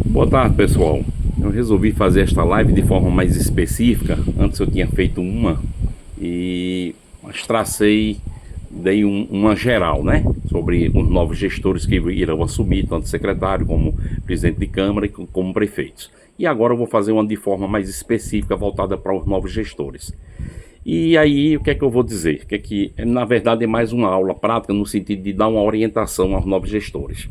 Boa tarde, pessoal. Eu resolvi fazer esta live de forma mais específica. Antes eu tinha feito uma mas tracei, dei uma geral, né? Sobre os novos gestores que irão assumir, tanto secretário como presidente de Câmara e como prefeitos. E agora eu vou fazer uma de forma mais específica, voltada para os novos gestores. E aí, o que é que eu vou dizer? Que na verdade é mais uma aula prática no sentido de dar uma orientação aos novos gestores.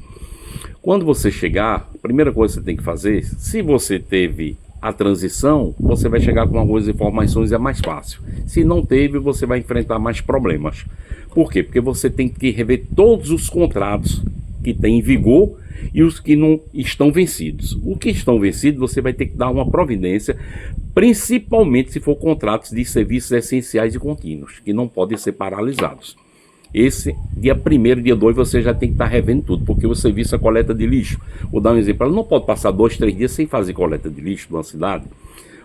Quando você chegar, a primeira coisa que você tem que fazer, se você teve a transição, você vai chegar com algumas informações e é mais fácil. Se não teve, você vai enfrentar mais problemas. Por quê? Porque você tem que rever todos os contratos que têm em vigor e os que não estão vencidos. O que estão vencidos, você vai ter que dar uma providência, principalmente se for contratos de serviços essenciais e contínuos, que não podem ser paralisados. Esse dia 1º, dia 2, você já tem que estar revendo tudo, porque o serviço é coleta de lixo. Vou dar um exemplo, ela não pode passar 2, 3 dias sem fazer coleta de lixo numa cidade.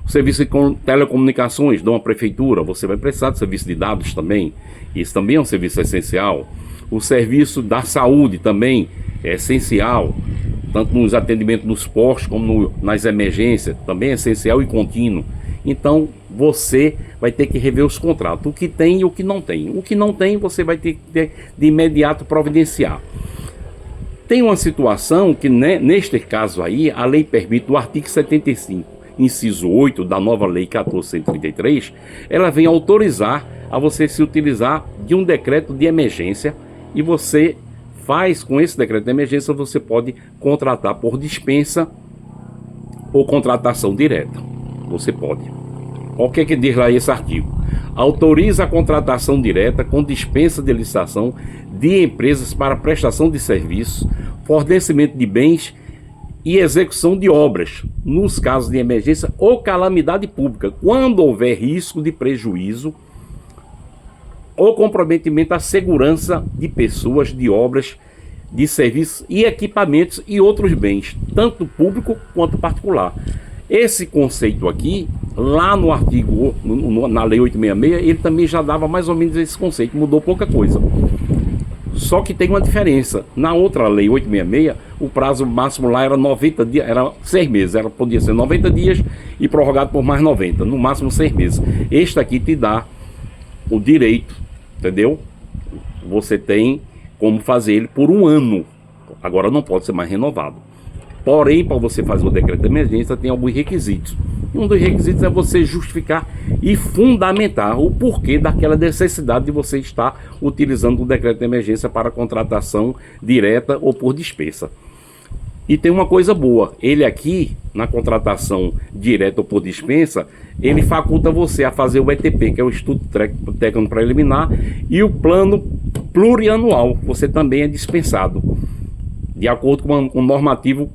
O serviço de telecomunicações de uma prefeitura, você vai precisar de serviço de dados também. Isso também é um serviço essencial. O serviço da saúde também é essencial, tanto nos atendimentos nos postos como nas emergências, também é essencial e contínuo. Então você vai ter que rever os contratos, o que tem e o que não tem. O que não tem, você vai ter que de imediato providenciar. Tem uma situação que, né, neste caso aí, a lei permite, o artigo 75, inciso 8 da nova lei 1433, ela vem autorizar a você se utilizar de um decreto de emergência, e você faz com esse decreto de emergência, você pode contratar por dispensa ou contratação direta. Você pode. O que é que diz lá esse artigo? Autoriza a contratação direta com dispensa de licitação de empresas para prestação de serviços, fornecimento de bens e execução de obras, nos casos de emergência ou calamidade pública, quando houver risco de prejuízo ou comprometimento à segurança de pessoas, de obras, de serviços e equipamentos e outros bens, tanto público quanto particular. Esse conceito aqui, lá no artigo, na lei 866, ele também já dava mais ou menos esse conceito, mudou pouca coisa. Só que tem uma diferença. Na outra lei 866, o prazo máximo lá era 90 dias, era 6 meses, podia ser 90 dias e prorrogado por mais 90, no máximo 6 meses. Este aqui te dá o direito, entendeu? Você tem como fazer ele por 1 ano, agora não pode ser mais renovado. Porém, para você fazer o decreto de emergência, tem alguns requisitos. Um dos requisitos é você justificar e fundamentar o porquê daquela necessidade de você estar utilizando o decreto de emergência para contratação direta ou por dispensa. E tem uma coisa boa, ele aqui, na contratação direta ou por dispensa, ele faculta você a fazer o ETP, que é o Estudo Técnico Preliminar, e o plano plurianual, você também é dispensado, de acordo com o normativo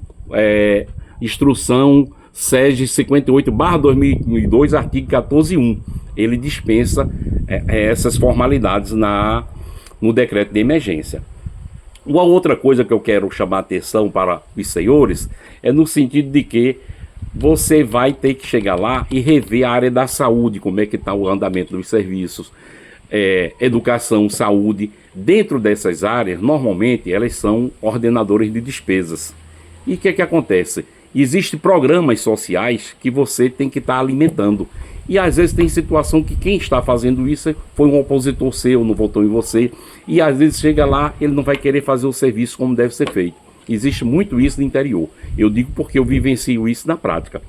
Instrução SEG 58/2002, artigo 14.1. Ele dispensa essas formalidades no decreto de emergência. Uma outra coisa que eu quero chamar a atenção para os senhores é no sentido de que você vai ter que chegar lá e rever a área da saúde, como é que está o andamento dos serviços, educação, saúde. Dentro dessas áreas, normalmente, elas são ordenadores de despesas. E o que é que acontece? Existem programas sociais que você tem que estar alimentando. E às vezes tem situação que quem está fazendo isso foi um opositor seu, não votou em você. E às vezes chega lá, ele não vai querer fazer o serviço como deve ser feito. Existe muito isso no interior. Eu digo porque eu vivencio isso na prática.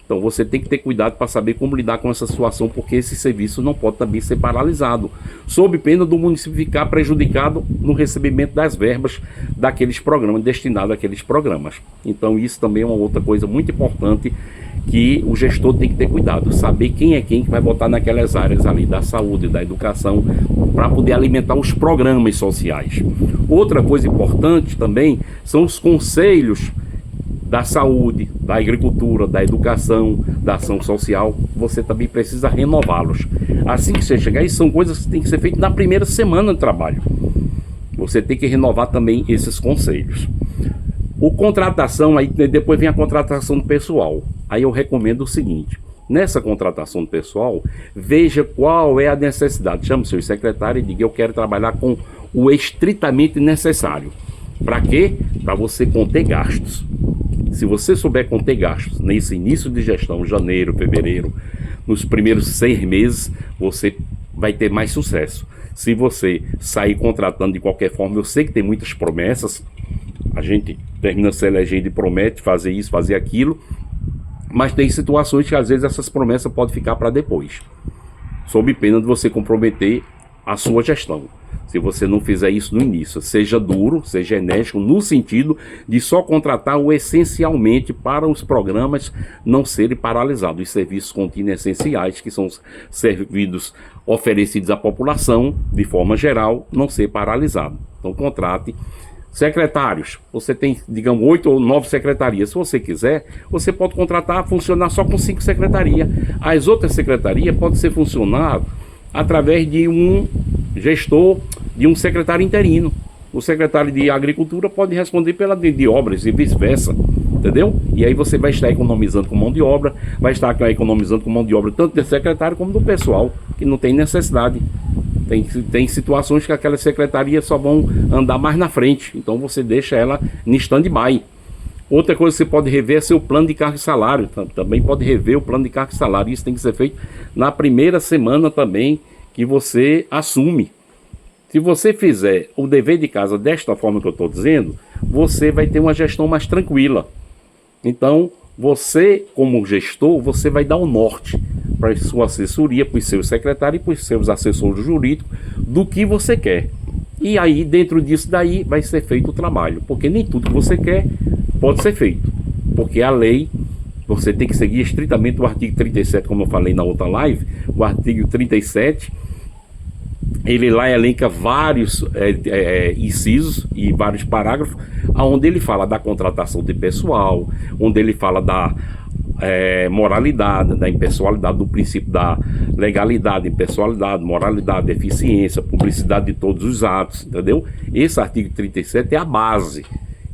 Então você tem que ter cuidado para saber como lidar com essa situação, porque esse serviço não pode também ser paralisado, sob pena do município ficar prejudicado no recebimento das verbas daqueles programas, destinados àqueles programas. Então isso também é uma outra coisa muito importante que o gestor tem que ter cuidado, saber quem é quem que vai botar naquelas áreas ali da saúde, da educação, para poder alimentar os programas sociais. Outra coisa importante também são os conselhos da saúde, da agricultura, da educação, da ação social. Você também precisa renová-los. Assim que você chegar, isso são coisas que têm que ser feitas na primeira semana de trabalho. Você tem que renovar também esses conselhos. O contratação, aí depois vem a contratação do pessoal. Aí eu recomendo o seguinte: nessa contratação do pessoal, veja qual é a necessidade. Chame o seu secretário e diga: eu quero trabalhar com o estritamente necessário. Para quê? Para você conter gastos. Se você souber conter gastos nesse início de gestão, janeiro, fevereiro, nos primeiros 6 meses, você vai ter mais sucesso. Se você sair contratando de qualquer forma, eu sei que tem muitas promessas, a gente termina se elegendo e promete fazer isso, fazer aquilo, mas tem situações que às vezes essas promessas podem ficar para depois, sob pena de você comprometer a sua gestão. Se você não fizer isso no início, seja duro, seja enérgico, no sentido de só contratar o essencialmente para os programas não serem paralisados. Os serviços contínuos essenciais, que são os serviços oferecidos à população, de forma geral, não ser paralisado. Então contrate secretários. Você tem, digamos, 8 ou 9 secretarias. Se você quiser, você pode contratar, funcionar só com 5 secretarias. As outras secretarias podem ser funcionar através de um gestor, de um secretário interino. O secretário de Agricultura pode responder pela de obras e vice-versa, entendeu? E aí você vai estar economizando com mão de obra, vai estar economizando com mão de obra tanto do secretário como do pessoal, que não tem necessidade. Tem situações que aquelas secretarias só vão andar mais na frente, então você deixa ela em stand-by. Outra coisa que você pode rever é seu plano de cargo e salário. Também pode rever o plano de cargo e salário. Isso tem que ser feito na primeira semana também que você assume. Se você fizer o dever de casa desta forma que eu estou dizendo, você vai ter uma gestão mais tranquila. Então, você, como gestor, você vai dar o norte para a sua assessoria, para os seus secretários e para os seus assessores jurídicos do que você quer. E aí, dentro disso daí, vai ser feito o trabalho. Porque nem tudo que você quer pode ser feito. Porque a lei, você tem que seguir estritamente o artigo 37, como eu falei na outra live, o artigo 37, ele lá elenca vários incisos e vários parágrafos, onde ele fala da contratação de pessoal, onde ele fala da moralidade, da impessoalidade, do princípio da legalidade, impessoalidade, moralidade, eficiência, publicidade de todos os atos, entendeu? Esse artigo 37 é a base.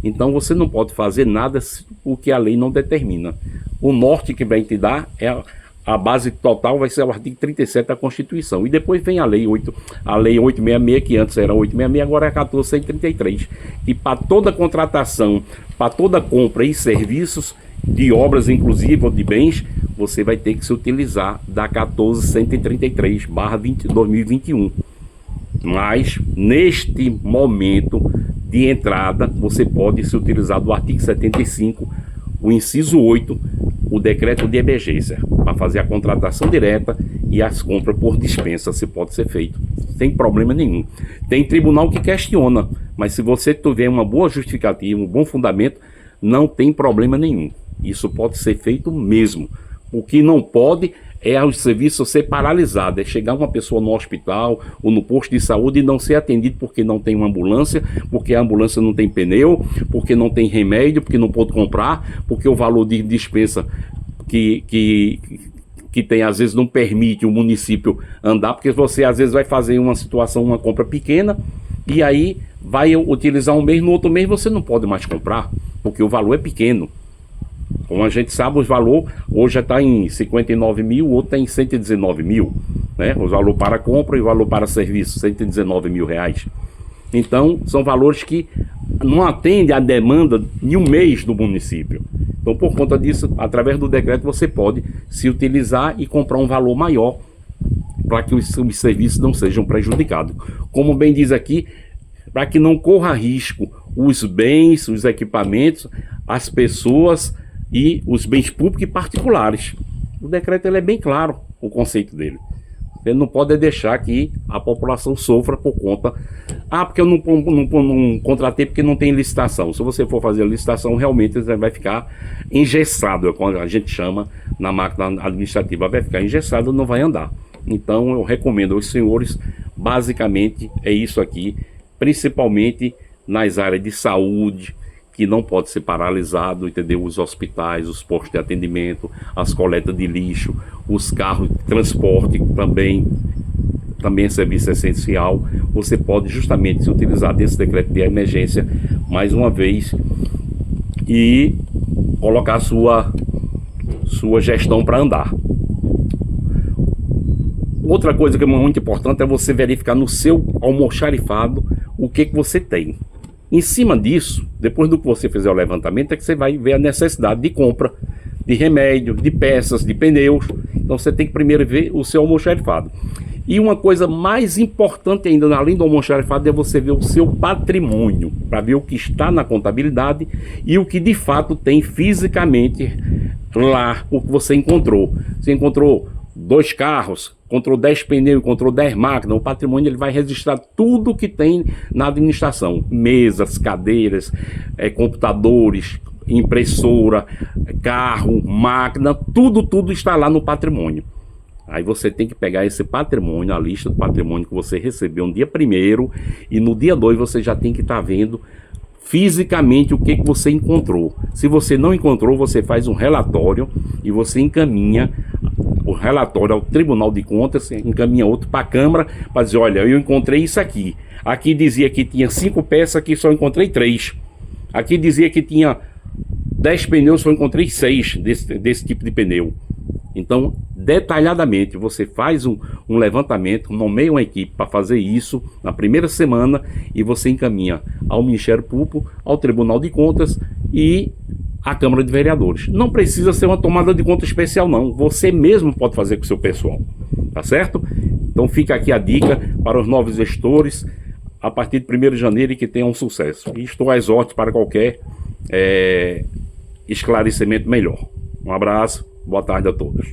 Então você não pode fazer nada o que a lei não determina. O norte que vai te dar é a base total, vai ser o artigo 37 da Constituição. E depois vem a lei 866, que antes era 866, agora é 1433. E para toda contratação, para toda compra e serviços, de obras inclusive ou de bens, você vai ter que se utilizar da 1433/2021. Mas neste momento de entrada, você pode se utilizar do artigo 75, o inciso 8, o decreto de emergência, para fazer a contratação direta e as compras por dispensa. Se pode ser feito sem problema nenhum. Tem tribunal que questiona, mas se você tiver uma boa justificativa, um bom fundamento, não tem problema nenhum. Isso pode ser feito mesmo. O que não pode é o serviço ser paralisado, é chegar uma pessoa no hospital ou no posto de saúde e não ser atendido porque não tem uma ambulância, porque a ambulância não tem pneu, porque não tem remédio, porque não pode comprar, porque o valor de dispensa que tem, às vezes não permite o município andar, porque você às vezes vai fazer uma situação, uma compra pequena, e aí vai utilizar um mês, no outro mês você não pode mais comprar, porque o valor é pequeno. Como a gente sabe, os valores hoje já está em 59 mil, o outro está em 119 mil, né? O valor para compra e o valor para serviço, 119 mil reais. Então, são valores que não atendem à demanda de um mês do município. Então, por conta disso, através do decreto, você pode se utilizar e comprar um valor maior para que os serviços não sejam prejudicados. Como bem diz aqui, para que não corra risco os bens, os equipamentos, as pessoas e os bens públicos e particulares. O decreto ele é bem claro, o conceito dele. Ele não pode deixar que a população sofra por conta... porque eu não contratei porque não tem licitação. Se você for fazer a licitação, realmente você vai ficar engessado, é quando a gente chama na máquina administrativa, vai ficar engessado, não vai andar. Então eu recomendo aos senhores, basicamente é isso aqui, principalmente nas áreas de saúde, que não pode ser paralisado, entendeu? Os hospitais, os postos de atendimento, as coletas de lixo, os carros de transporte também é serviço essencial. Você pode justamente se utilizar desse decreto de emergência mais uma vez e colocar a sua gestão para andar. Outra coisa que é muito importante é você verificar no seu almoxarifado o que você tem. Em cima disso, depois do que você fizer o levantamento, é que você vai ver a necessidade de compra de remédio, de peças, de pneus. Então você tem que primeiro ver o seu almoxarifado. E uma coisa mais importante ainda, além do almoxarifado, é você ver o seu patrimônio, para ver o que está na contabilidade e o que de fato tem fisicamente lá, o que você encontrou. Você encontrou 2 carros, encontrou 10 pneus, encontrou 10 máquinas, o patrimônio ele vai registrar tudo que tem na administração. Mesas, cadeiras, computadores, impressora, carro, máquina, tudo está lá no patrimônio. Aí você tem que pegar esse patrimônio, a lista do patrimônio que você recebeu no dia 1º, e no dia 2 você já tem que estar vendo fisicamente o que você encontrou. Se você não encontrou, você faz um relatório e você encaminha o relatório ao Tribunal de Contas, encaminha outro para a Câmara, para dizer, olha, eu encontrei isso aqui. Aqui dizia que tinha 5 peças, aqui só encontrei 3. Aqui dizia que tinha 10 pneus, só encontrei 6 desse tipo de pneu. Então, detalhadamente, você faz um levantamento, nomeia uma equipe para fazer isso na primeira semana e você encaminha ao Ministério Público, ao Tribunal de Contas e à Câmara de Vereadores. Não precisa ser uma tomada de conta especial, não. Você mesmo pode fazer com o seu pessoal, tá certo? Então fica aqui a dica para os novos gestores a partir de 1º de janeiro e que tenham um sucesso. E estou às ordens para qualquer esclarecimento melhor. Um abraço, boa tarde a todos.